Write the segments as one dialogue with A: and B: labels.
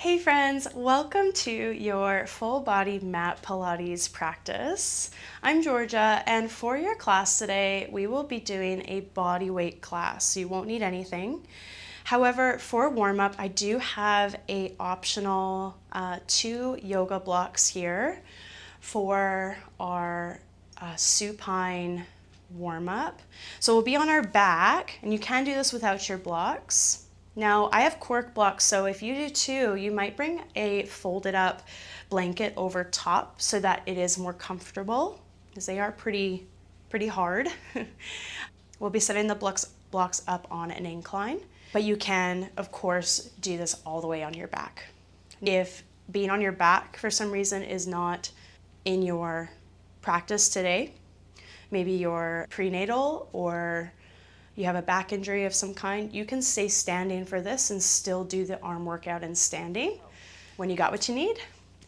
A: Hey friends, welcome to your full body mat Pilates practice. I'm Georgia, and for your class today, we will be doing a body weight class. So you won't need anything. However, for warm up, I do have a optional 2 yoga blocks here for our supine warm up. So we'll be on our back, and you can do this without your blocks. Now, I have cork blocks, so if you do too, you might bring a folded up blanket over top so that it is more comfortable, because they are pretty hard. We'll be setting the blocks up on an incline, but you can, of course, do this all the way on your back. If being on your back for some reason is not in your practice today, maybe you're prenatal or you have a back injury of some kind, you can stay standing for this and still do the arm workout in standing. When you got what you need,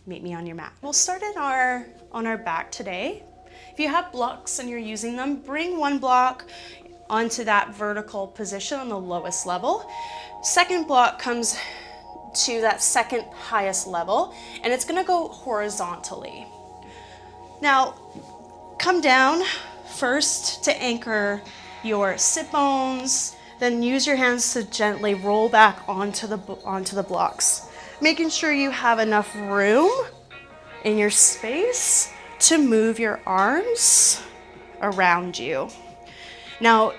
A: meet me on your mat. We'll start on our back today. If you have blocks and you're using them, bring one block onto that vertical position on the lowest level. Second block comes to that second highest level, and it's gonna go horizontally. Now, come down first to anchor your sit bones, then use your hands to gently roll back onto the blocks, making sure you have enough room in your space to move your arms around you. Now,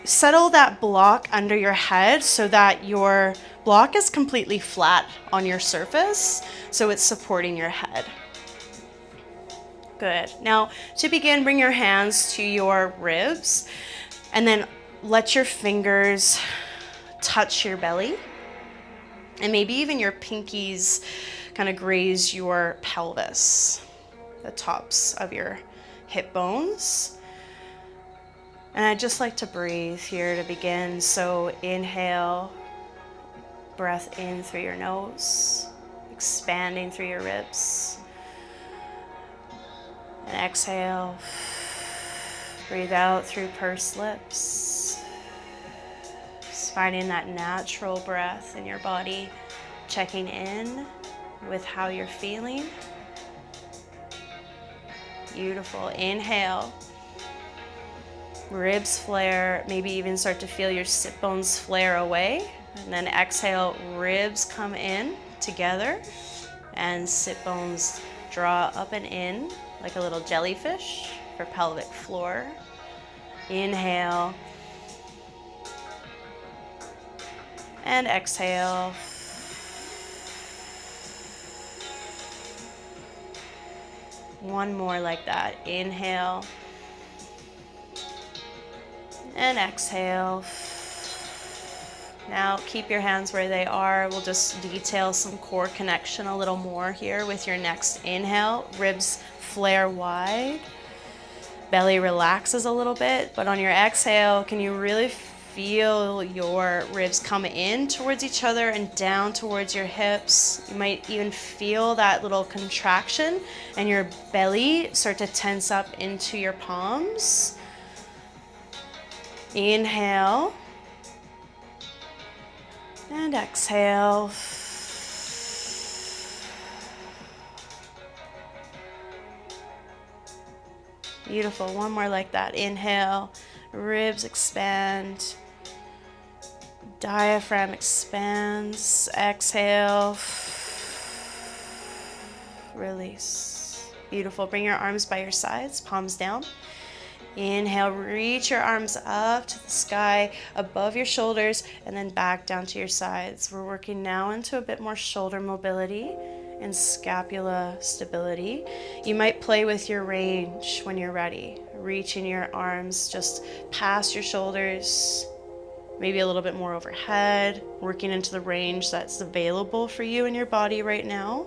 A: settle that block under your head so that your block is completely flat on your surface, so it's supporting your head. Good. Now, to begin, bring your hands to your ribs and then let your fingers touch your belly, and maybe even your pinkies kind of graze your pelvis, the tops of your hip bones. And I'd just like to breathe here to begin. So inhale, breath in through your nose, expanding through your ribs. And exhale, breathe out through pursed lips. Just finding that natural breath in your body, checking in with how you're feeling. Beautiful. Inhale, ribs flare, maybe even start to feel your sit bones flare away. And then exhale, ribs come in together and sit bones draw up and in like a little jellyfish for pelvic floor. Inhale and exhale. One more like that. Inhale and exhale. Now keep your hands where they are. We'll just detail some core connection a little more here with your next inhale. Ribs flare wide. Belly relaxes a little bit, but on your exhale, can you really feel your ribs come in towards each other and down towards your hips? You might even feel that little contraction and your belly start to tense up into your palms. Inhale and exhale. Beautiful. One more like that. Inhale, ribs expand, diaphragm expands. Exhale, release. Beautiful. Bring your arms by your sides, palms down. Inhale, reach your arms up to the sky above your shoulders and then back down to your sides. We're working now into a bit more shoulder mobility and scapula stability. You might play with your range when you're ready, reaching your arms just past your shoulders, maybe a little bit more overhead, working into the range that's available for you in your body right now.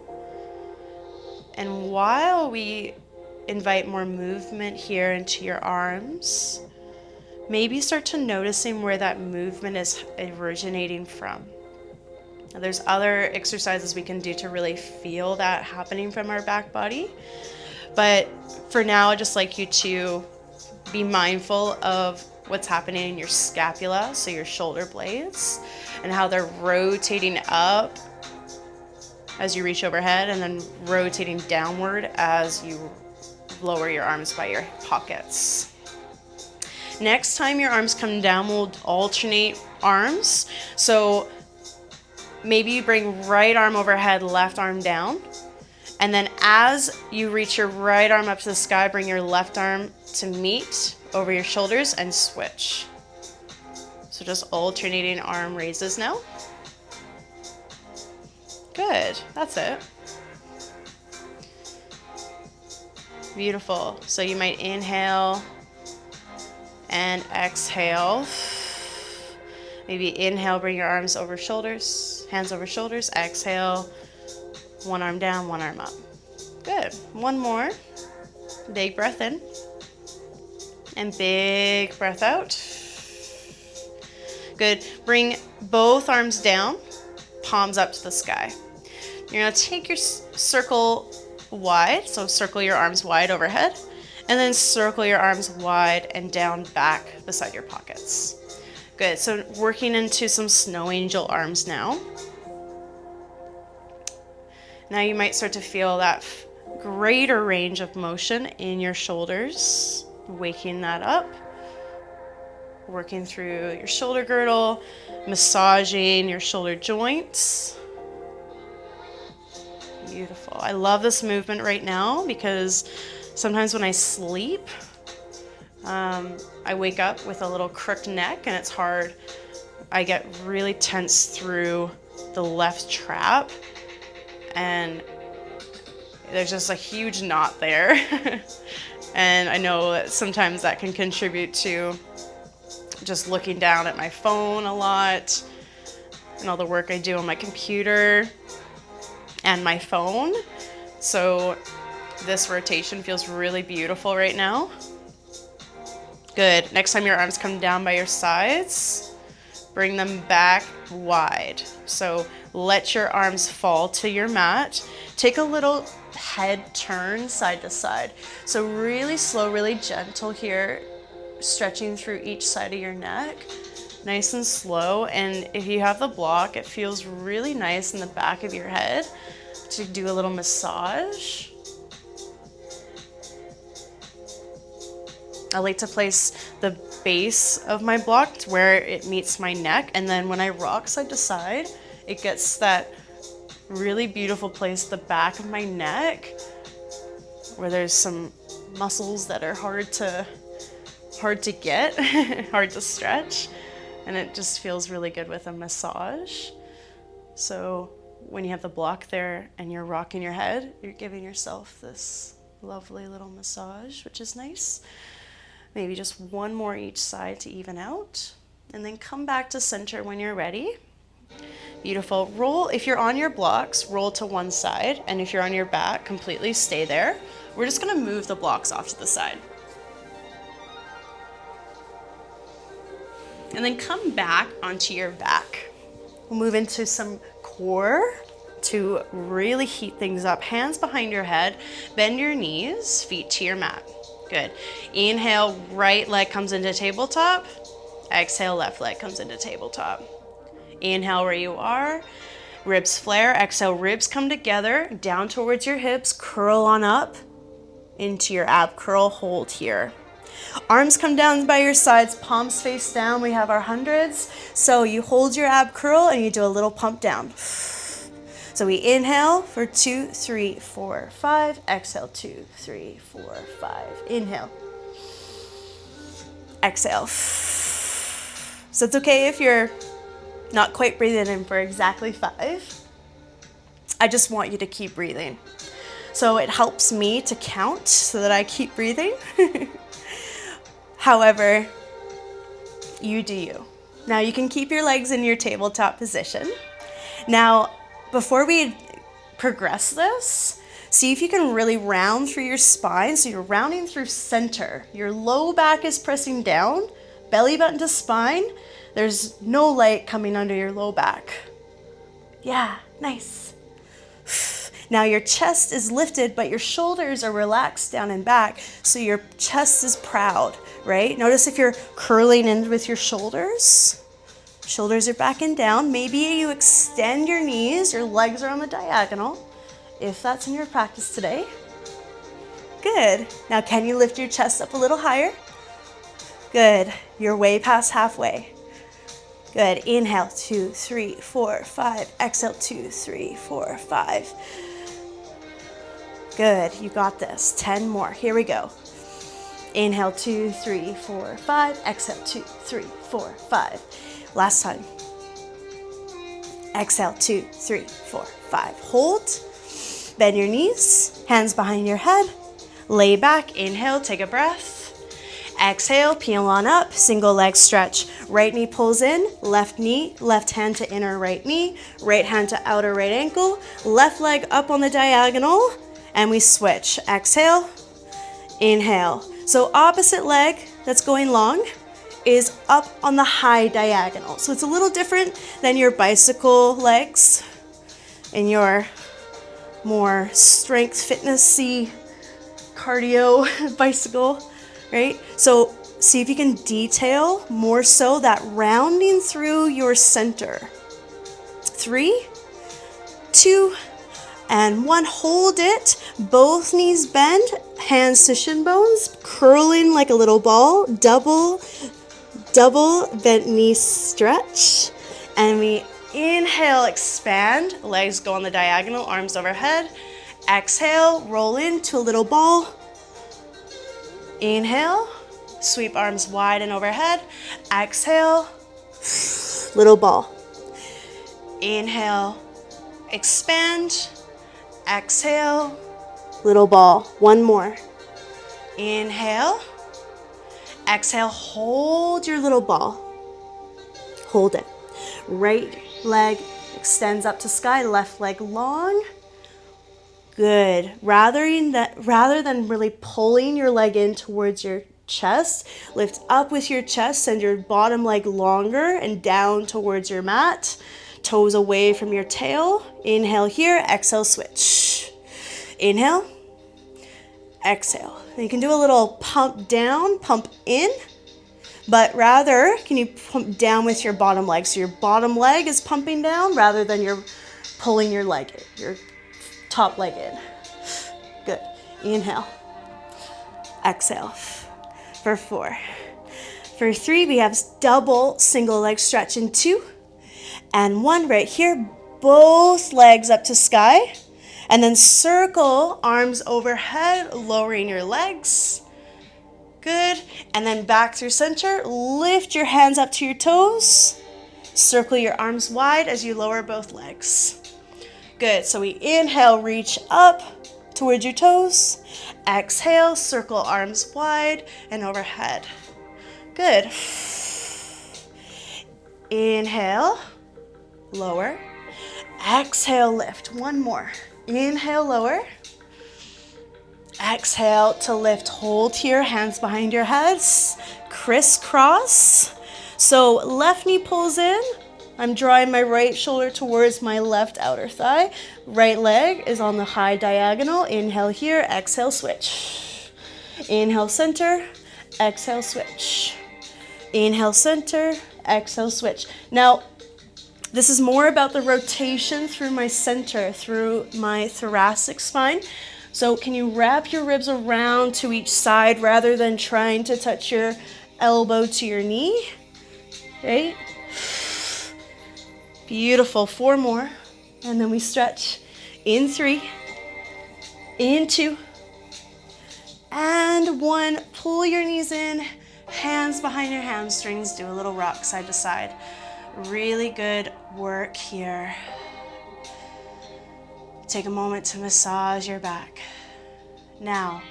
A: And while we invite more movement here into your arms, maybe start to noticing where that movement is originating from. Now, there's other exercises we can do to really feel that happening from our back body. But for now, I'd just like you to be mindful of what's happening in your scapula, so your shoulder blades, and how they're rotating up as you reach overhead, and then rotating downward as you lower your arms by your pockets. Next time your arms come down, we'll alternate arms. So maybe you bring right arm overhead, left arm down. And then as you reach your right arm up to the sky, bring your left arm to meet over your shoulders and switch. So just alternating arm raises now. Good, that's it. Beautiful. So you might inhale and exhale. Maybe inhale, bring your arms over shoulders, hands over shoulders. Exhale, one arm down, one arm up. Good. One more. Big breath in. And big breath out. Good. Bring both arms down, palms up to the sky. You're going to take your circle wide, so circle your arms wide overhead, and then circle your arms wide and down back beside your pockets. Good. So working into some snow angel arms now. Now you might start to feel that greater range of motion in your shoulders, waking that up. Working through your shoulder girdle, massaging your shoulder joints. Beautiful. I love this movement right now because sometimes when I sleep, I wake up with a little crooked neck and it's hard. I get really tense through the left trap and there's just a huge knot there. And I know that sometimes that can contribute to just looking down at my phone a lot and all the work I do on my computer and my phone. So this rotation feels really beautiful right now. Good. Next time your arms come down by your sides, bring them back wide. So let your arms fall to your mat. Take a little head turn side to side. So really slow, really gentle here, stretching through each side of your neck. Nice and slow. And if you have the block, it feels really nice in the back of your head to do a little massage. I like to place the base of my block where it meets my neck, and then when I rock side to side, it gets that really beautiful place at the back of my neck where there's some muscles that are hard to get, hard to stretch, and it just feels really good with a massage. So when you have the block there and you're rocking your head, you're giving yourself this lovely little massage, which is nice. Maybe just one more each side to even out, and then come back to center when you're ready. Beautiful. Roll, if you're on your blocks, roll to one side, and if you're on your back, completely stay there. We're just gonna move the blocks off to the side. And then come back onto your back. We'll move into some core to really heat things up. Hands behind your head, bend your knees, feet to your mat. Good. Inhale, right leg comes into tabletop. Exhale, left leg comes into tabletop. Inhale where you are, ribs flare. Exhale, ribs come together, down towards your hips, curl on up into your ab curl hold here. Arms come down by your sides, palms face down. We have our hundreds. So you hold your ab curl and you do a little pump down. So we inhale for 2, 3, 4, 5. Exhale, 2, 3, 4, 5. Inhale. Exhale. So it's okay if you're not quite breathing in for exactly 5. I just want you to keep breathing. So it helps me to count so that I keep breathing. However, you do you. Now you can keep your legs in your tabletop position. Now, before we progress this, see if you can really round through your spine. So you're rounding through center. Your low back is pressing down, belly button to spine. There's no light coming under your low back. Yeah, nice. Now your chest is lifted, but your shoulders are relaxed down and back, so your chest is proud, right? Notice if you're curling in with your shoulders. Shoulders are back and down. Maybe you extend your knees, your legs are on the diagonal, if that's in your practice today. Good. Now can you lift your chest up a little higher? Good. You're way past halfway. Good. Inhale, 2, 3, 4, 5. Exhale, 2, 3, 4, 5. Good. You got this. 10 more. Here we go. Inhale, 2, 3, 4, 5. Exhale, 2, 3, 4, 5. Last time. Exhale, 2, 3, 4, 5. Hold. Bend your knees. Hands behind your head. Lay back. Inhale, take a breath. Exhale, peel on up, single leg stretch. Right knee pulls in, left hand to inner right knee, right hand to outer right ankle, left leg up on the diagonal, and we switch. Exhale, inhale. So opposite leg that's going long is up on the high diagonal. So it's a little different than your bicycle legs and your more strength fitnessy cardio bicycle. Right? So see if you can detail more so that rounding through your center. 3, 2, and 1. Hold it. Both knees bend, hands to shin bones, curling like a little ball. Double bent knee stretch. And we inhale, expand. Legs go on the diagonal, arms overhead. Exhale, roll into a little ball. Inhale, sweep arms wide and overhead. Exhale, little ball. Inhale, expand. Exhale, little ball. One more. Inhale. Exhale, hold your little ball. Hold it. Right leg extends up to sky, left leg long. Good. Rather than really pulling your leg in towards your chest, lift up with your chest, send your bottom leg longer and down towards your mat. Toes away from your tail. Inhale here, exhale, switch. Inhale, exhale. And you can do a little pump down, pump in, but rather, can you pump down with your bottom leg? So your bottom leg is pumping down rather than you're pulling your leg in, your top leg in. Good. Inhale. Exhale. For 4. For 3, we have double single leg stretch in 2. And 1 right here. Both legs up to sky. And then circle, arms overhead, lowering your legs. Good. And then back through center. Lift your hands up to your toes. Circle your arms wide as you lower both legs. Good. So we inhale, reach up towards your toes. Exhale, circle arms wide and overhead. Good. Inhale, lower. Exhale, lift. One more. Inhale, lower. Exhale to lift. Hold here, hands behind your heads. Crisscross. So left knee pulls in. I'm drawing my right shoulder towards my left outer thigh. Right leg is on the high diagonal. Inhale here, exhale, switch. Inhale, center, exhale, switch. Inhale, center, exhale, switch. Now, this is more about the rotation through my center, through my thoracic spine. So can you wrap your ribs around to each side rather than trying to touch your elbow to your knee? Right? Beautiful. 4 more. And then we stretch in 3, in 2, and 1. Pull your knees in, hands behind your hamstrings. Do a little rock side to side. Really good work here. Take a moment to massage your back. Now,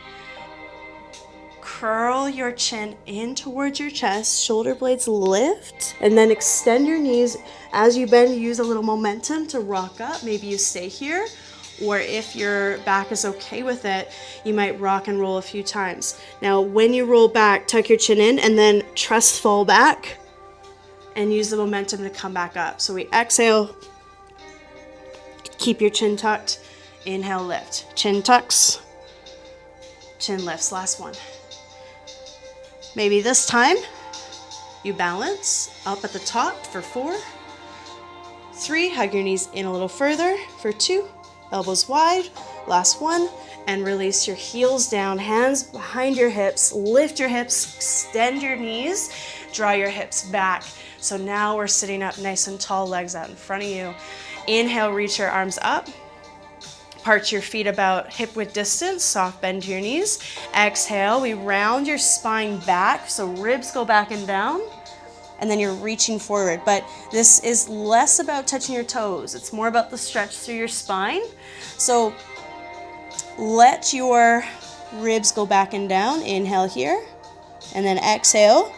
A: curl your chin in towards your chest, shoulder blades lift, and then extend your knees. As you bend, use a little momentum to rock up. Maybe you stay here, or if your back is okay with it, you might rock and roll a few times. Now, when you roll back, tuck your chin in and then trust fall back and use the momentum to come back up. So we exhale, keep your chin tucked, inhale, lift. Chin tucks, chin lifts. Last one. Maybe this time You balance up at the top for 4, 3, hug your knees in a little further for 2, elbows wide, last 1, and release your heels down, hands behind your hips, lift your hips, extend your knees, draw your hips back. So now we're sitting up nice and tall, legs out in front of you. Inhale, reach your arms up. Part your feet about hip width distance, soft bend to your knees. Exhale, we round your spine back, so ribs go back and down, and then you're reaching forward. But this is less about touching your toes. It's more about the stretch through your spine. So let your ribs go back and down. Inhale here, and then exhale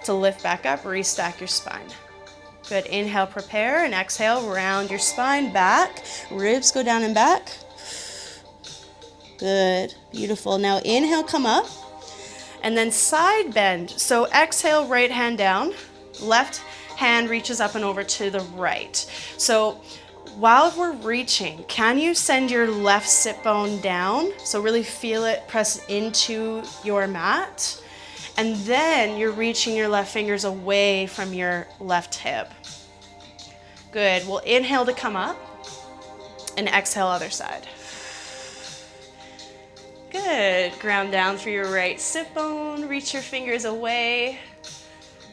A: to lift back up, restack your spine. Good, inhale, prepare, and exhale, round your spine back, ribs go down and back. Good, beautiful. Now inhale, come up, and then side bend. So exhale, right hand down, left hand reaches up and over to the right. So while we're reaching, can you send your left sit bone down? So really feel it press into your mat. And then you're reaching your left fingers away from your left hip. Good. We'll inhale to come up and exhale other side. Good. Ground down through your right sit bone. Reach your fingers away.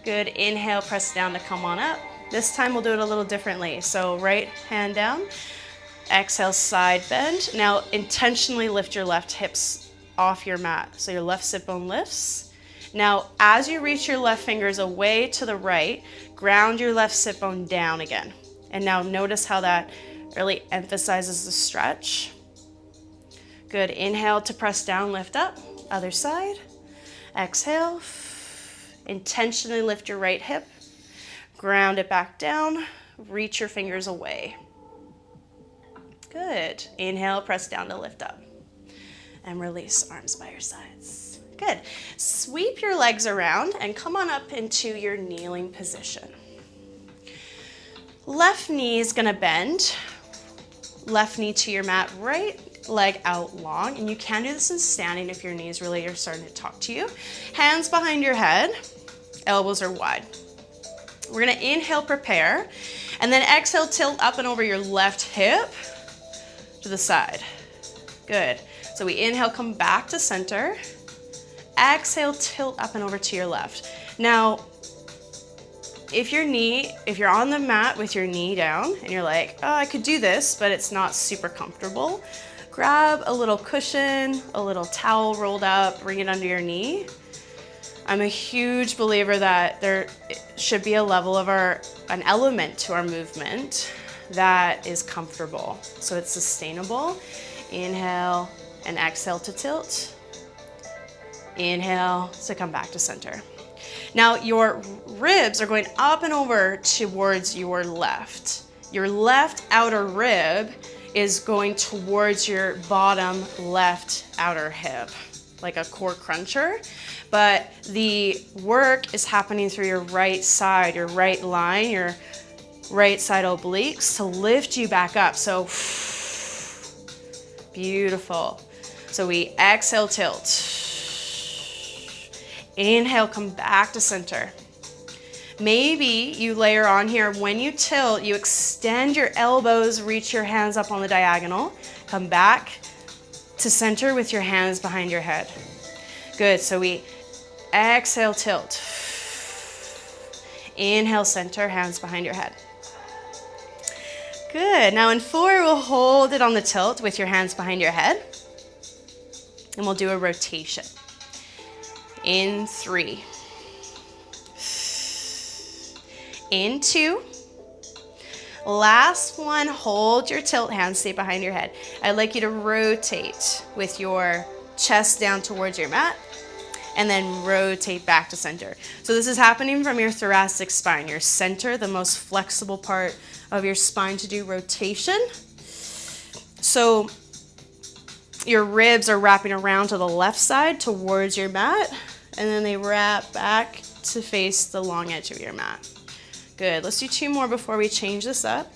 A: Good. Inhale, press down to come on up. This time we'll do it a little differently. So right hand down. Exhale, side bend. Now intentionally lift your left hips off your mat. So your left sit bone lifts. Now, as you reach your left fingers away to the right, ground your left sit bone down again. And now notice how that really emphasizes the stretch. Good, inhale to press down, lift up, other side. Exhale, intentionally lift your right hip, ground it back down, reach your fingers away. Good, inhale, press down to lift up. And release, arms by your sides. Good. Sweep your legs around and come on up into your kneeling position. Left knee is gonna bend. Left knee to your mat, right leg out long. And you can do this in standing if your knees really are starting to talk to you. Hands behind your head, elbows are wide. We're gonna inhale, prepare, and then exhale, tilt up and over your left hip to the side. Good. So we inhale, come back to center. Exhale, tilt up and over to your left. Now, if you're on the mat with your knee down and you're like, oh, I could do this, but it's not super comfortable, grab a little cushion, a little towel rolled up, bring it under your knee. I'm a huge believer that there should be a level of an element to our movement that is comfortable, so it's sustainable. Inhale and exhale to tilt. Inhale to come back to center. Now your ribs are going up and over towards your left. Your left outer rib is going towards your bottom left outer hip, like a core cruncher. But the work is happening through your right side, your right line, your right side obliques to lift you back up. So beautiful. So we exhale, tilt. Inhale, come back to center. Maybe you layer on here, when you tilt, you extend your elbows, reach your hands up on the diagonal, come back to center with your hands behind your head. Good, so we exhale, tilt. Inhale, center, hands behind your head. Good, now in 4, we'll hold it on the tilt with your hands behind your head. And we'll do a rotation. In 3. In 2. Last one, hold your tilt, hands stay behind your head. I'd like you to rotate with your chest down towards your mat and then rotate back to center. So this is happening from your thoracic spine, your center, the most flexible part of your spine to do rotation. So your ribs are wrapping around to the left side towards your mat, and then they wrap back to face the long edge of your mat. Good, let's do 2 more before we change this up.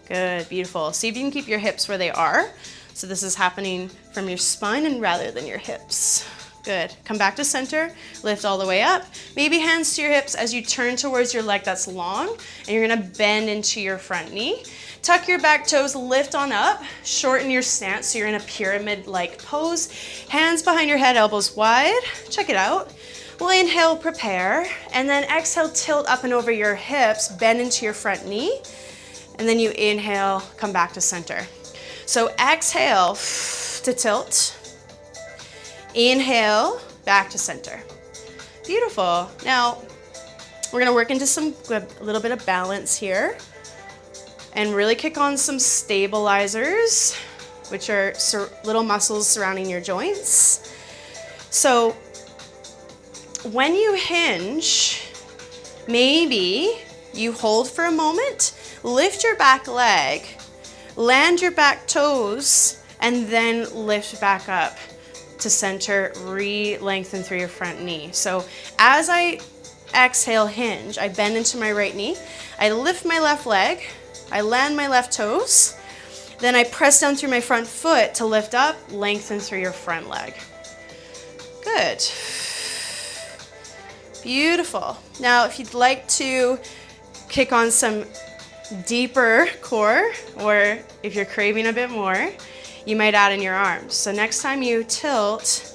A: Good, beautiful. See if you can keep your hips where they are. So this is happening from your spine and rather than your hips. Good. Come back to center, lift all the way up. Maybe hands to your hips as you turn towards your leg that's long, and you're gonna bend into your front knee. Tuck your back toes, lift on up, shorten your stance so you're in a pyramid-like pose. Hands behind your head, elbows wide. Check it out. We'll inhale, prepare, and then exhale, tilt up and over your hips, bend into your front knee, and then you inhale, come back to center. So exhale to tilt. Inhale, back to center. Beautiful. Now, we're gonna work into a little bit of balance here and really kick on some stabilizers, which are little muscles surrounding your joints. So when you hinge, maybe you hold for a moment, lift your back leg, land your back toes, and then lift back up to center, re-lengthen through your front knee. So as I exhale, hinge, I bend into my right knee, I lift my left leg, I land my left toes, then I press down through my front foot to lift up, lengthen through your front leg. Good. Beautiful. Now, if you'd like to kick on some deeper core, or if you're craving a bit more, you might add in your arms. So next time you tilt,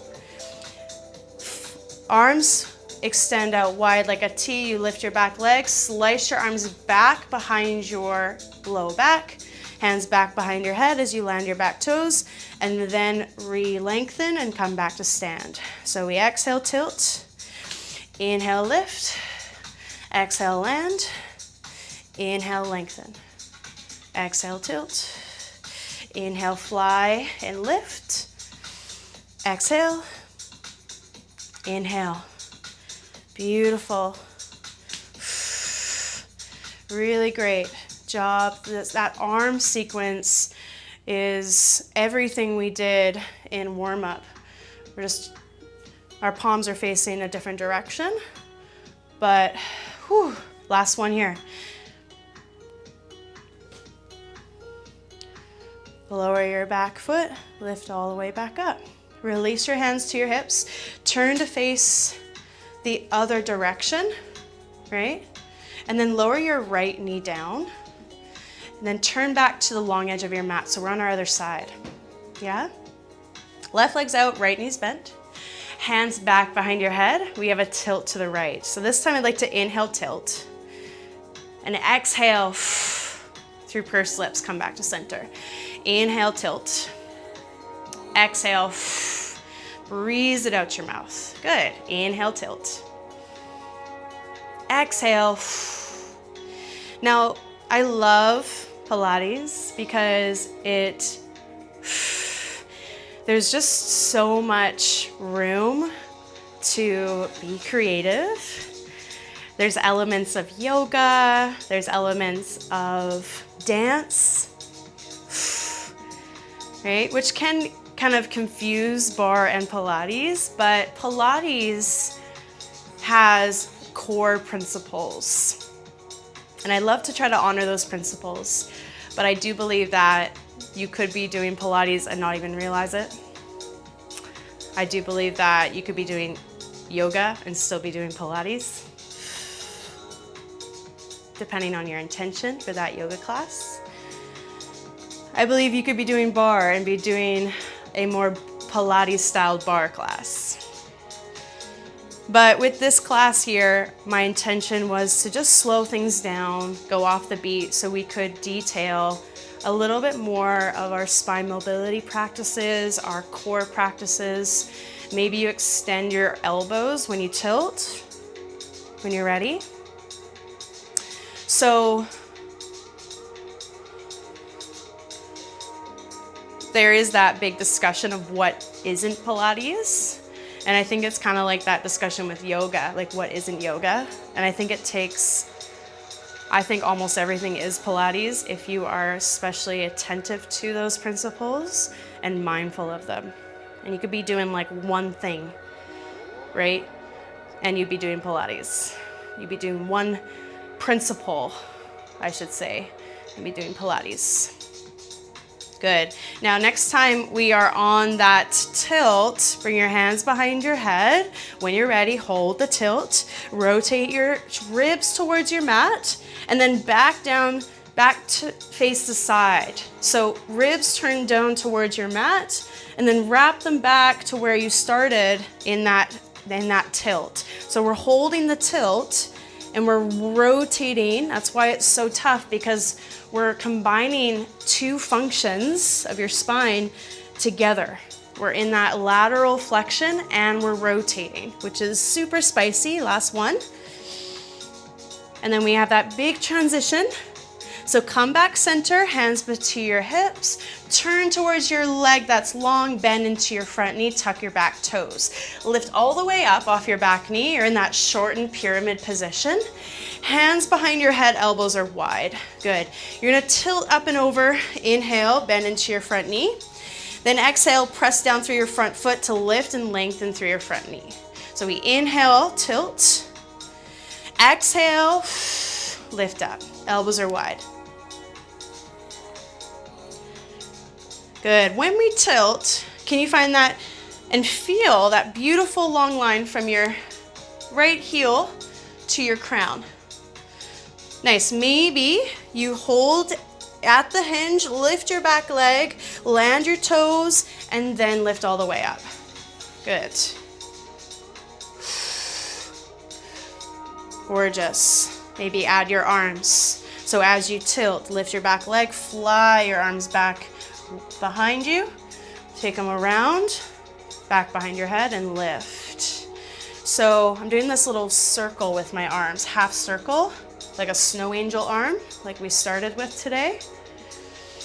A: arms extend out wide like a T, you lift your back leg, slice your arms back behind your low back, hands back behind your head as you land your back toes, and then re-lengthen and come back to stand. So we exhale, tilt, inhale, lift, exhale, land, inhale, lengthen, exhale, tilt, inhale, fly and lift, exhale, inhale. Beautiful. Really great job. That arm sequence is everything we did in warm-up. Our palms are facing a different direction, but whew, last one here. Lower your back foot, lift all the way back up. Release your hands to your hips, turn to face the other direction, right? And then lower your right knee down, and then turn back to the long edge of your mat. So we're on our other side, yeah? Left leg's out, right knee's bent. Hands back behind your head. We have a tilt to the right. So this time I'd like to inhale, tilt, and exhale through pursed lips, come back to center. Inhale, tilt. Exhale, breeze it out your mouth. Good. Inhale, tilt. Exhale. Now, I love Pilates because there's just so much room to be creative. There's elements of yoga, there's elements of dance, right? Which can kind of confuse bar and Pilates, but Pilates has core principles. And I love to try to honor those principles, but I do believe that you could be doing Pilates and not even realize it. I do believe that you could be doing yoga and still be doing Pilates, depending on your intention for that yoga class. I believe you could be doing bar and be doing a more Pilates-styled bar class. But with this class here, my intention was to just slow things down, go off the beat, so we could detail a little bit more of our spine mobility practices, our core practices. Maybe you extend your elbows when you tilt, when you're ready. So there is that big discussion of what isn't Pilates. And I think it's kind of like that discussion with yoga, like what isn't yoga? And I think almost everything is Pilates if you are especially attentive to those principles and mindful of them. And you could be doing like one thing, right? And you'd be doing Pilates. You'd be doing one principle, I should say, and be doing Pilates. Good. Now next time we are on that tilt, bring your hands behind your head. When you're ready, hold the tilt. Rotate your ribs towards your mat and then back down, back to face the side. So ribs turn down towards your mat and then wrap them back to where you started in that tilt. So we're holding the tilt and we're rotating. That's why it's so tough, because we're combining two functions of your spine together. We're in that lateral flexion and we're rotating, which is super spicy. Last one. And then we have that big transition. So come back center, hands to your hips, turn towards your leg that's long, bend into your front knee, tuck your back toes. Lift all the way up off your back knee. You're in that shortened pyramid position. Hands behind your head, elbows are wide. Good. You're gonna tilt up and over. Inhale, bend into your front knee. Then exhale, press down through your front foot to lift and lengthen through your front knee. So we inhale, tilt. Exhale, lift up. Elbows are wide. Good. When we tilt, can you find that and feel that beautiful long line from your right heel to your crown? Nice. Maybe you hold at the hinge, lift your back leg, land your toes, and then lift all the way up. Good. Gorgeous. Maybe add your arms. So as you tilt, lift your back leg, fly your arms back behind you, take them around, back behind your head, and lift. So I'm doing this little circle with my arms, half circle, like a snow angel arm, like we started with today.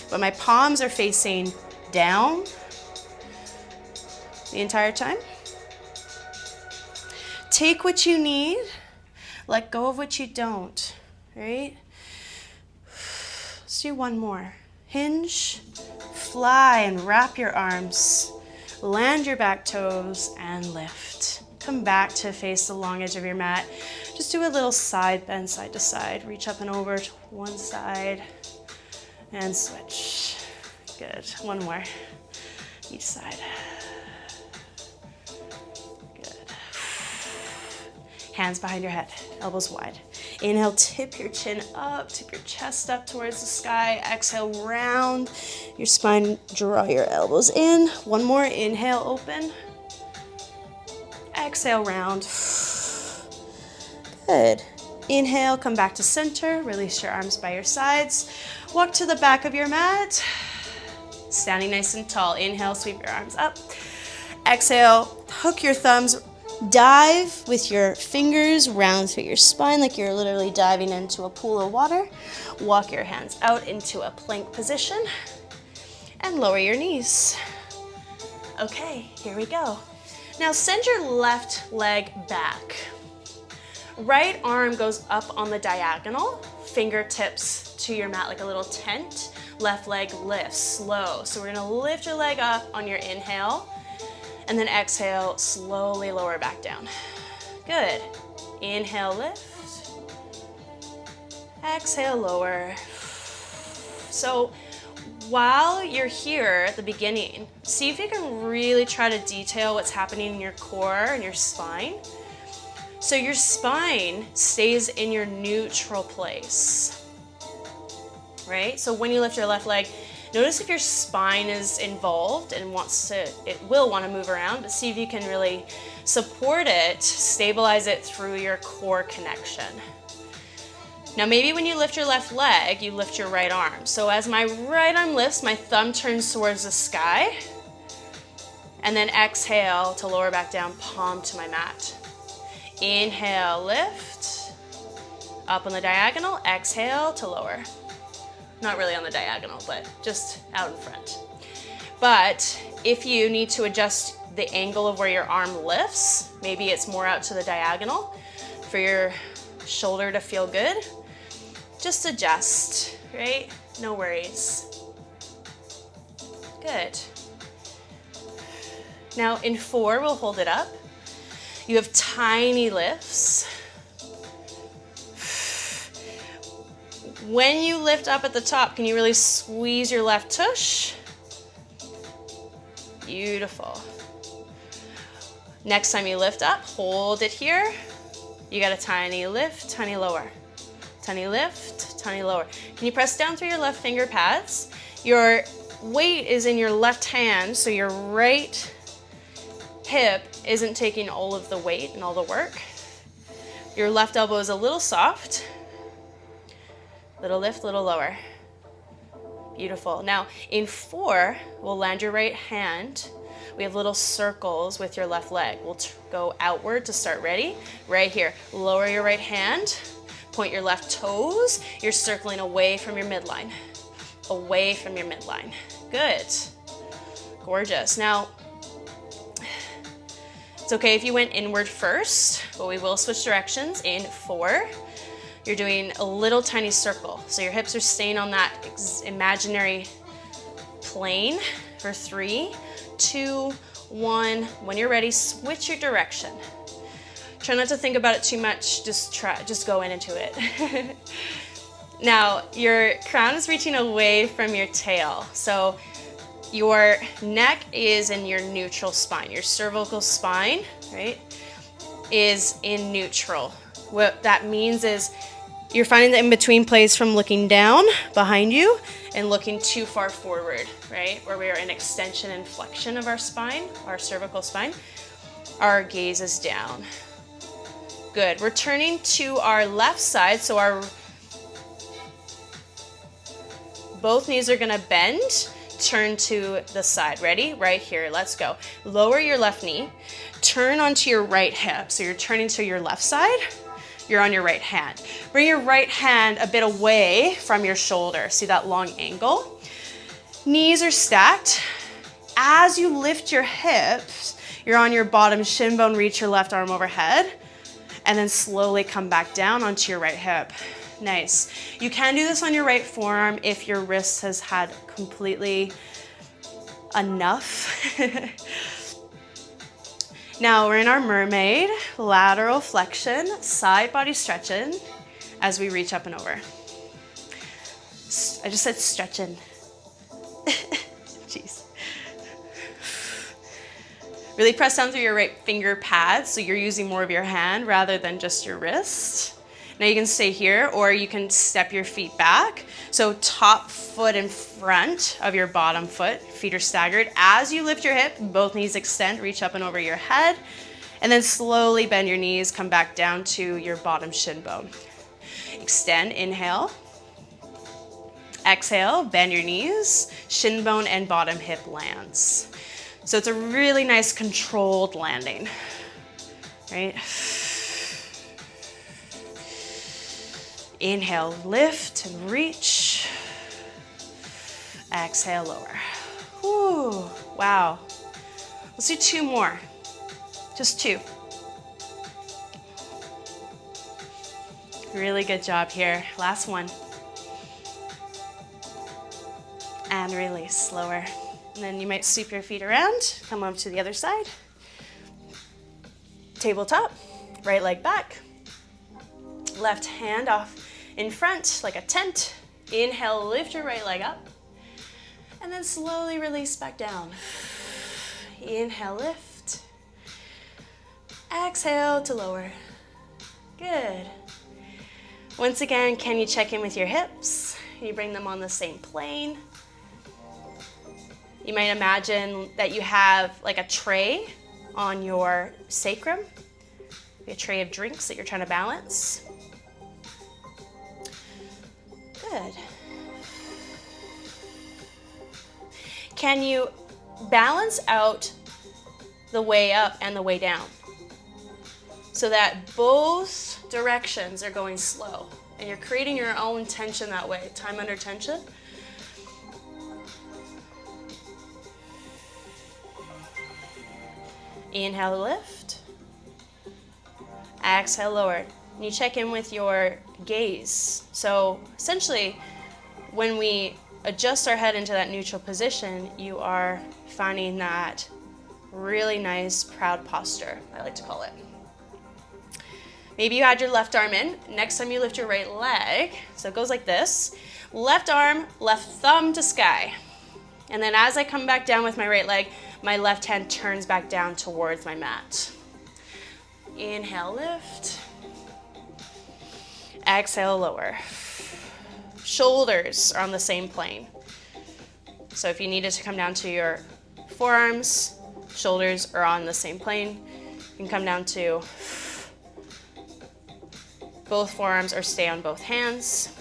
A: But my palms are facing down the entire time. Take what you need, let go of what you don't, right? Let's do one more. Hinge, fly and wrap your arms, land your back toes and lift. Come back to face the long edge of your mat. Just do a little side bend, side to side. Reach up and over to one side and switch. Good. One more. Each side. Good. Hands behind your head, elbows wide. Inhale, tip your chin up, tip your chest up towards the sky. Exhale, round your spine, draw your elbows in. One more, inhale, open. Exhale, round. Good. Inhale, come back to center. Release your arms by your sides. Walk to the back of your mat. Standing nice and tall. Inhale, sweep your arms up. Exhale, hook your thumbs. Dive with your fingers round through your spine like you're literally diving into a pool of water. Walk your hands out into a plank position and lower your knees. Okay, here we go. Now send your left leg back. Right arm goes up on the diagonal, fingertips to your mat like a little tent. Left leg lifts, slow. So we're gonna lift your leg up on your inhale, and then exhale, slowly lower back down. Good. Inhale, lift. Exhale, lower. So while you're here at the beginning, see if you can really try to detail what's happening in your core and your spine. So your spine stays in your neutral place, right? So when you lift your left leg, notice if your spine is involved and it will want to move around, but see if you can really support it, stabilize it through your core connection. Now maybe when you lift your left leg, you lift your right arm. So as my right arm lifts, my thumb turns towards the sky, and then exhale to lower back down, palm to my mat. Inhale, lift, up on the diagonal, exhale to lower. Not really on the diagonal, but just out in front. But if you need to adjust the angle of where your arm lifts, maybe it's more out to the diagonal for your shoulder to feel good, just adjust, right? No worries. Good. Now in 4, we'll hold it up. You have tiny lifts. When you lift up at the top, can you really squeeze your left tush? Beautiful. Next time you lift up, hold it here. You got a tiny lift, tiny lower. Tiny lift, tiny lower. Can you press down through your left finger pads? Your weight is in your left hand, so your right hip isn't taking all of the weight and all the work. Your left elbow is a little soft. Little lift, little lower. Beautiful. Now in 4, we'll land your right hand. We have little circles with your left leg. We'll go outward to start. Ready? Right here. Lower your right hand. Point your left toes. You're circling away from your midline. Away from your midline. Good. Gorgeous. Now, it's okay if you went inward first, but we will switch directions in 4. You're doing a little tiny circle. So your hips are staying on that imaginary plane for 3, 2, 1. When you're ready, switch your direction. Try not to think about it too much. Just go into it. Now, your crown is reaching away from your tail. So your neck is in your neutral spine. Your cervical spine, right, is in neutral. What that means is you're finding the in-between place from looking down behind you and looking too far forward, right? Where we are in extension and flexion of our spine, our cervical spine. Our gaze is down. Good. We're turning to our left side, so our both knees are gonna bend. Turn to the side. Ready? Right here. Let's go. Lower your left knee. Turn onto your right hip. So you're turning to your left side. You're on your right hand. Bring your right hand a bit away from your shoulder. See that long angle? Knees are stacked. As you lift your hips, you're on your bottom shin bone. Reach your left arm overhead. And then slowly come back down onto your right hip. Nice. You can do this on your right forearm if your wrist has had completely enough. Now we're in our mermaid, lateral flexion, side body stretching as we reach up and over. I just said stretching. Jeez. Really press down through your right finger pads so you're using more of your hand rather than just your wrist. Now you can stay here or you can step your feet back. So top foot in front of your bottom foot, feet are staggered. As you lift your hip, both knees extend, reach up and over your head, and then slowly bend your knees, come back down to your bottom shin bone. Extend, inhale. Exhale, bend your knees, shin bone and bottom hip lands. So it's a really nice controlled landing, right? Inhale, lift and reach. Exhale, lower. Whew, wow. Let's do 2 more, just 2. Really good job here. Last one. And release, slower. And then you might sweep your feet around, come over to the other side. Tabletop, right leg back. Left hand off in front like a tent. Inhale, lift your right leg up. And then slowly release back down. Inhale, lift. Exhale to lower. Good. Once again, can you check in with your hips? Can you bring them on the same plane? You might imagine that you have like a tray on your sacrum, a tray of drinks that you're trying to balance. Good. Can you balance out the way up and the way down so that both directions are going slow and you're creating your own tension that way, time under tension? Inhale, lift. Exhale, lower. And you check in with your gaze. So essentially, when we adjust our head into that neutral position, you are finding that really nice, proud posture, I like to call it. Maybe you had your left arm in. Next time you lift your right leg, so it goes like this. Left arm, left thumb to sky. And then as I come back down with my right leg, my left hand turns back down towards my mat. Inhale, lift. Exhale, lower. Shoulders are on the same plane. So if you needed to come down to your forearms, shoulders are on the same plane. You can come down to both forearms or stay on both hands.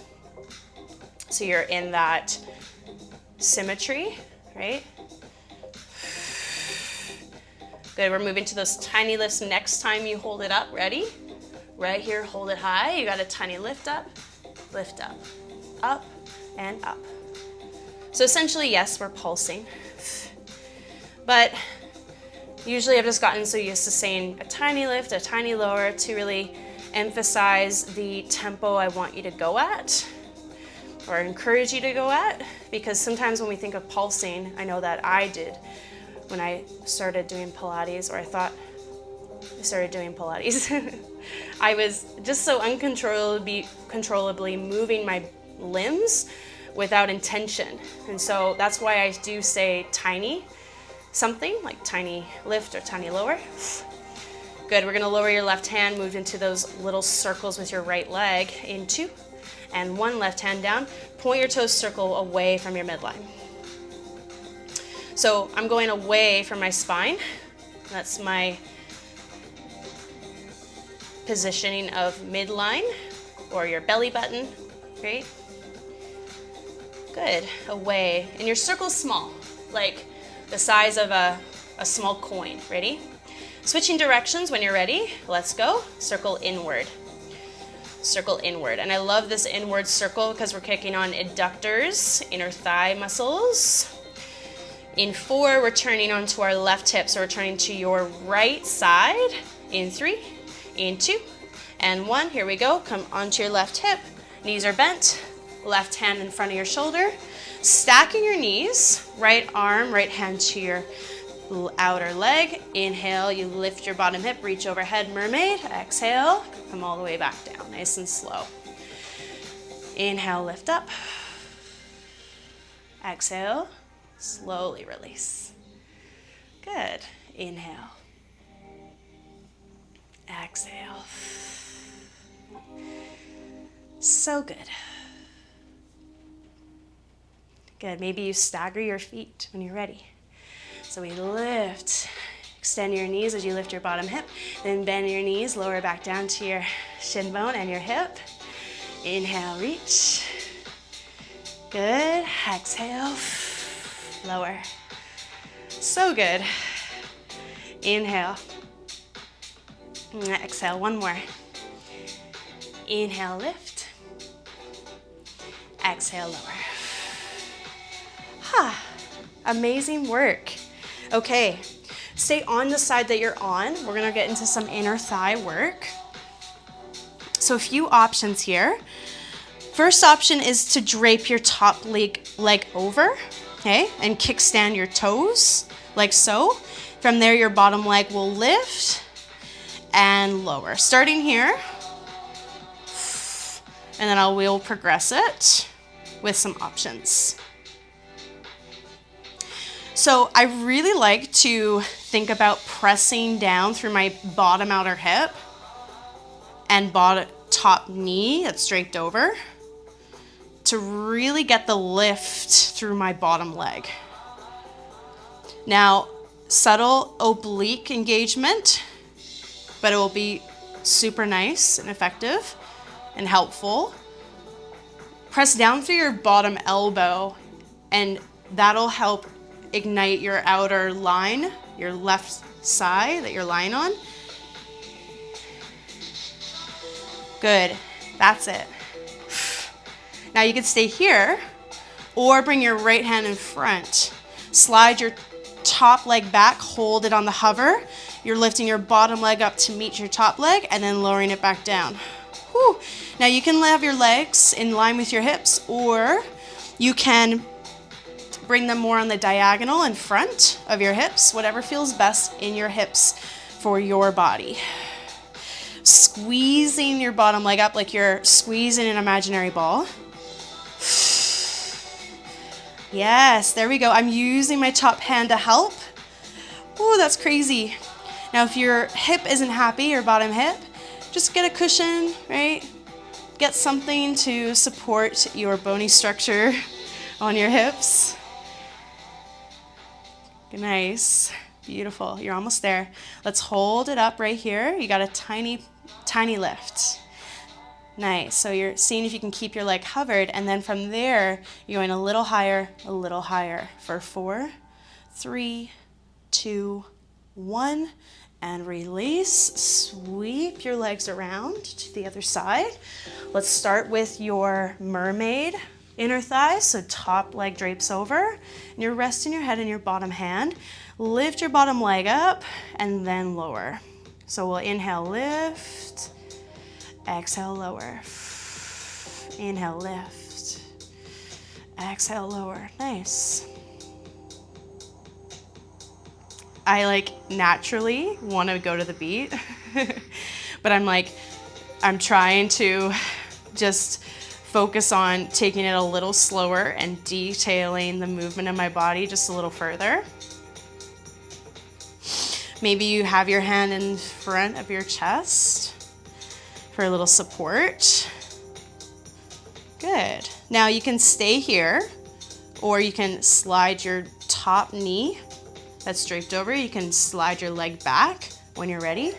A: So you're in that symmetry, right? Good, we're moving to those tiny lifts next time you hold it up. Ready? Right here, hold it high. You got a tiny lift up, up, and up. So essentially, yes, we're pulsing. But usually I've just gotten so used to saying a tiny lift, a tiny lower to really emphasize the tempo I want you to go at or encourage you to go at, because sometimes when we think of pulsing, I know that I did when I started doing Pilates, or I thought I started doing Pilates. I was just so uncontrollably moving my limbs without intention. And so that's why I do say tiny something, like tiny lift or tiny lower. Good, we're gonna lower your left hand, move into those little circles with your right leg, in 2, and 1 left hand down. Point your toes, circle away from your midline. So I'm going away from my spine. That's my positioning of midline or your belly button, right? Good, away. And your circle's small, like the size of a small coin. Ready? Switching directions when you're ready. Let's go. Circle inward. Circle inward. And I love this inward circle because we're kicking on adductors, inner thigh muscles. In 4, we're turning onto our left hip. So we're turning to your right side. In 3, in 2, and 1. Here we go. Come onto your left hip. Knees are bent. Left hand in front of your shoulder. Stacking your knees. Right arm, right hand to your outer leg. Inhale, you lift your bottom hip, reach overhead, mermaid. Exhale, come all the way back down, nice and slow. Inhale, lift up. Exhale, slowly release. Good. Inhale. Exhale. So good. Good. Maybe you stagger your feet when you're ready. So we lift, extend your knees as you lift your bottom hip, then bend your knees, lower back down to your shin bone and your hip. Inhale, reach. Good. Exhale, lower. So good. Inhale. Exhale, one more. Inhale, lift. Exhale, lower. Amazing work. Okay, stay on the side that you're on. We're gonna get into some inner thigh work. So a few options here. First option is to drape your top leg over, okay, and kickstand your toes, like so. From there, your bottom leg will lift and lower. Starting here, and then we'll progress it with some options. So I really like to think about pressing down through my bottom outer hip and top knee that's draped over to really get the lift through my bottom leg. Now, subtle oblique engagement, but it will be super nice and effective and helpful. Press down through your bottom elbow, and that'll help ignite your outer line, your left side that you're lying on. Good, that's it. Now you can stay here or bring your right hand in front. Slide your top leg back, hold it on the hover. You're lifting your bottom leg up to meet your top leg and then lowering it back down. Whew. Now you can have your legs in line with your hips, or you can bring them more on the diagonal in front of your hips, whatever feels best in your hips for your body. Squeezing your bottom leg up like you're squeezing an imaginary ball. Yes, there we go. I'm using my top hand to help. Oh, that's crazy. Now, if your hip isn't happy, your bottom hip, just get a cushion, right? Get something to support your bony structure on your hips. Nice. Beautiful. You're almost there. Let's hold it up right here. You got a tiny, tiny lift. Nice. So you're seeing if you can keep your leg hovered, and then from there, you're going a little higher for 4, 3, 2, 1, and release. Sweep your legs around to the other side. Let's start with your mermaid inner thigh, so top leg drapes over, and you're resting your head in your bottom hand. Lift your bottom leg up, and then lower. So we'll inhale, lift, exhale, lower. Inhale, lift, exhale, lower. Nice. I naturally want to go to the beat, but I'm trying to just focus on taking it a little slower and detailing the movement of my body just a little further. Maybe you have your hand in front of your chest for a little support. Good. Now you can stay here, or you can slide your top knee that's draped over. You can slide your leg back when you're ready.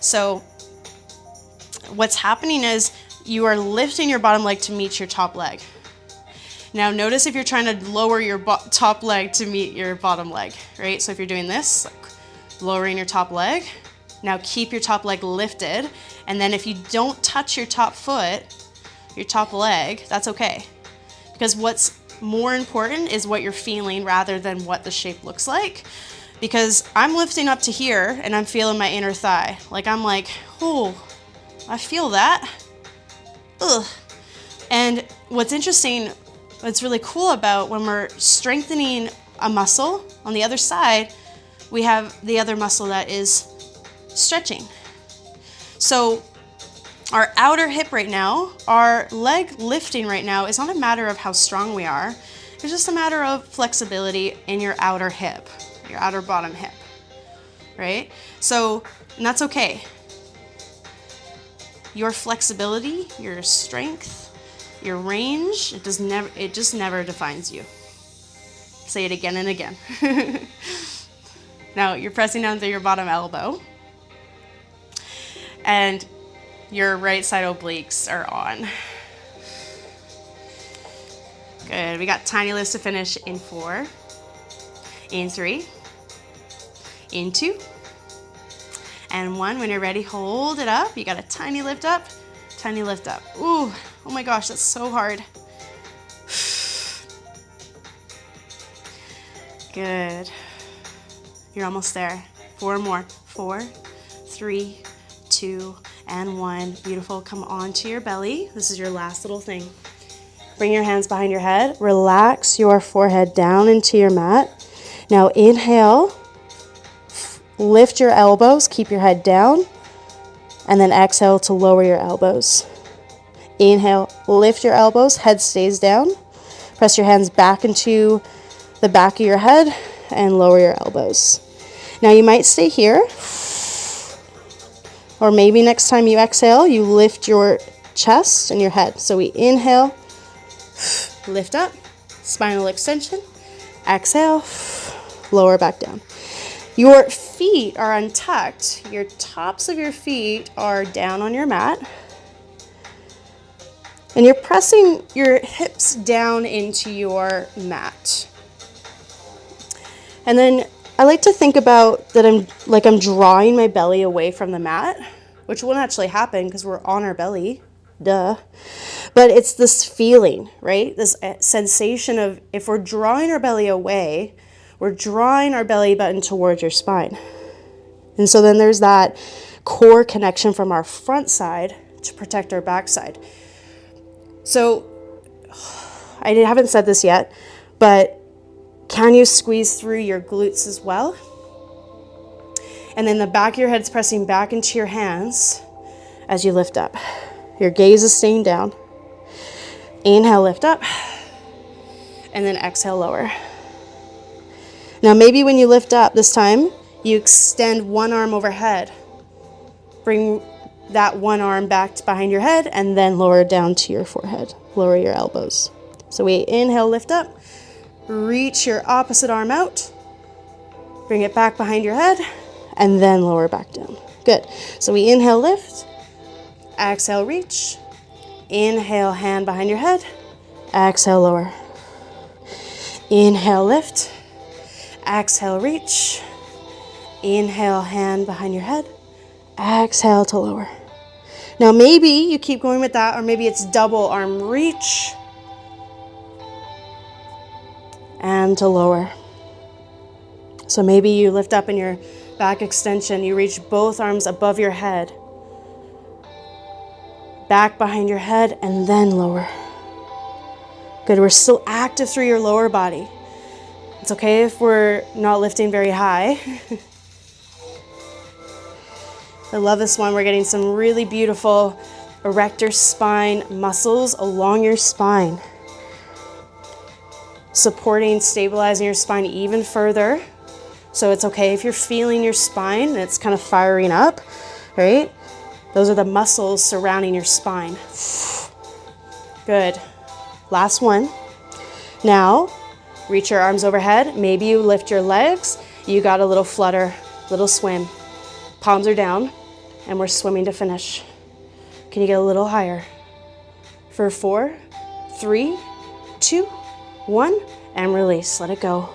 A: So what's happening is you are lifting your bottom leg to meet your top leg. Now notice if you're trying to lower your top leg to meet your bottom leg, right? So if you're doing this, lowering your top leg, now keep your top leg lifted, and then if you don't touch your top foot, your top leg, that's okay. Because what's more important is what you're feeling rather than what the shape looks like. Because I'm lifting up to here and I'm feeling my inner thigh. Oh, I feel that. Ugh. And what's interesting, what's really cool about when we're strengthening a muscle, on the other side, we have the other muscle that is stretching. So our outer hip right now, our leg lifting right now is not a matter of how strong we are. It's just a matter of flexibility in your outer hip, your outer bottom hip, right? So, and that's okay. Your flexibility, your strength, your range, it just never defines you. Say it again and again. Now you're pressing down through your bottom elbow, and your right side obliques are on. Good. We got tiny lifts to finish in 4, in 3, in 2, and 1. When you're ready, hold it up. You got a tiny lift up, tiny lift up. Ooh, oh my gosh, that's so hard. Good. You're almost there. 4 more. 4, 3, 2, and 1. Beautiful. Come onto your belly. This is your last little thing. Bring your hands behind your head. Relax your forehead down into your mat. Now inhale. Lift your elbows. Keep your head down. And then exhale to lower your elbows. Inhale. Lift your elbows. Head stays down. Press your hands back into the back of your head and lower your elbows. Now you might stay here, or maybe next time you exhale, you lift your chest and your head. So we inhale, lift up, spinal extension, exhale, lower back down. Your feet are untucked. Your tops of your feet are down on your mat. And you're pressing your hips down into your mat. And then I like to think about that I'm drawing my belly away from the mat, which won't actually happen because we're on our belly, duh. But it's this feeling, right? This sensation of if we're drawing our belly away, we're drawing our belly button towards your spine. And so then there's that core connection from our front side to protect our backside. So I haven't said this yet, but can you squeeze through your glutes as well? And then the back of your head's pressing back into your hands as you lift up. Your gaze is staying down. Inhale, lift up. And then exhale, lower. Now maybe when you lift up this time, You extend one arm overhead. Bring that one arm back behind your head and then lower down to your forehead. Lower your elbows. So we inhale, lift up. Reach your opposite arm out. Bring it back behind your head and then lower back down. Good. So we inhale, lift. Exhale, reach. Inhale, hand behind your head. Exhale, lower. Inhale, lift. Exhale, reach. Inhale, hand behind your head. Exhale to lower. Now maybe you keep going with that, or maybe it's double arm reach and to lower. So maybe you lift up in your back extension, you reach both arms above your head, back behind your head, and then lower. Good, we're still active through your lower body. It's okay if we're not lifting very high. I love this one. We're getting some really beautiful erector spine muscles along your spine. Supporting, stabilizing your spine even further. So it's okay if you're feeling your spine and it's kind of firing up, right? Those are the muscles surrounding your spine. Good. Last one. Now, reach your arms overhead. Maybe you lift your legs. You got a little flutter, little swim. Palms are down. And we're swimming to finish. Can you get a little higher? For 4, 3, 2, 1, and release. Let it go.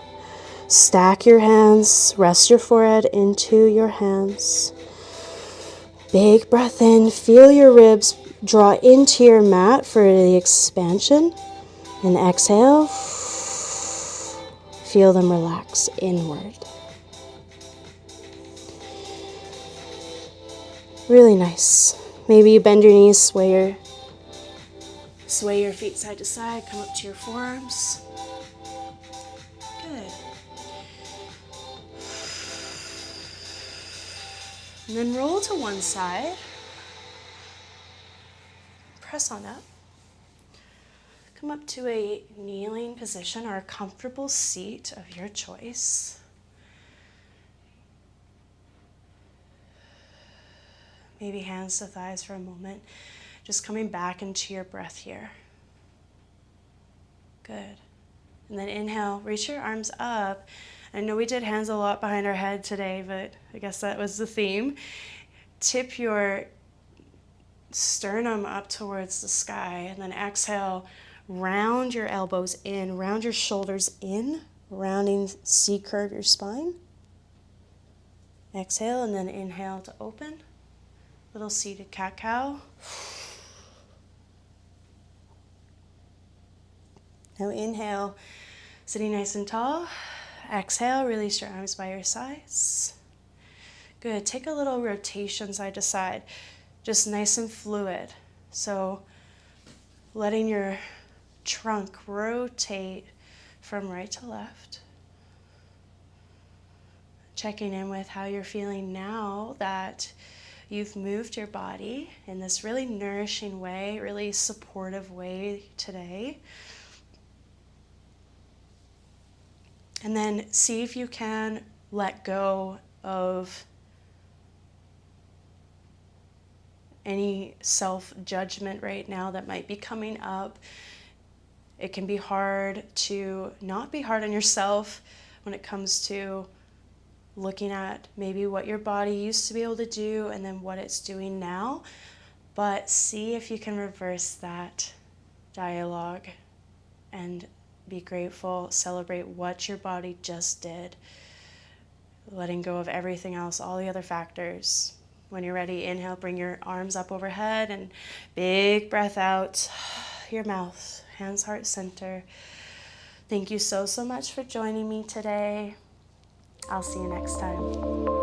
A: Stack your hands. Rest your forehead into your hands. Big breath in. Feel your ribs draw into your mat for the expansion. And exhale. Feel them relax inward. Really nice. Maybe you bend your knees, sway your feet side to side, come up to your forearms. Good. And then roll to one side. Press on up. Come up to a kneeling position or a comfortable seat of your choice. Maybe hands to thighs for a moment. Just coming back into your breath here. Good. And then inhale, reach your arms up. I know we did hands a lot behind our head today, but I guess that was the theme. Tip your sternum up towards the sky, and then exhale, round your elbows in, round your shoulders in, rounding C-curve your spine. Exhale, and then inhale to open. Little seated cat-cow. Now inhale, sitting nice and tall. Exhale, release your arms by your sides. Good, take a little rotation side to side, just nice and fluid. So letting your trunk rotate from right to left. Checking in with how you're feeling now that you've moved your body in this really nourishing way, really supportive way today. And then see if you can let go of any self-judgment right now that might be coming up. It can be hard to not be hard on yourself when it comes to looking at maybe what your body used to be able to do and then what it's doing now. But see if you can reverse that dialogue and be grateful, celebrate what your body just did, letting go of everything else, all the other factors. When you're ready, inhale, bring your arms up overhead and big breath out your mouth, hands, heart, center. Thank you so much for joining me today. I'll see you next time.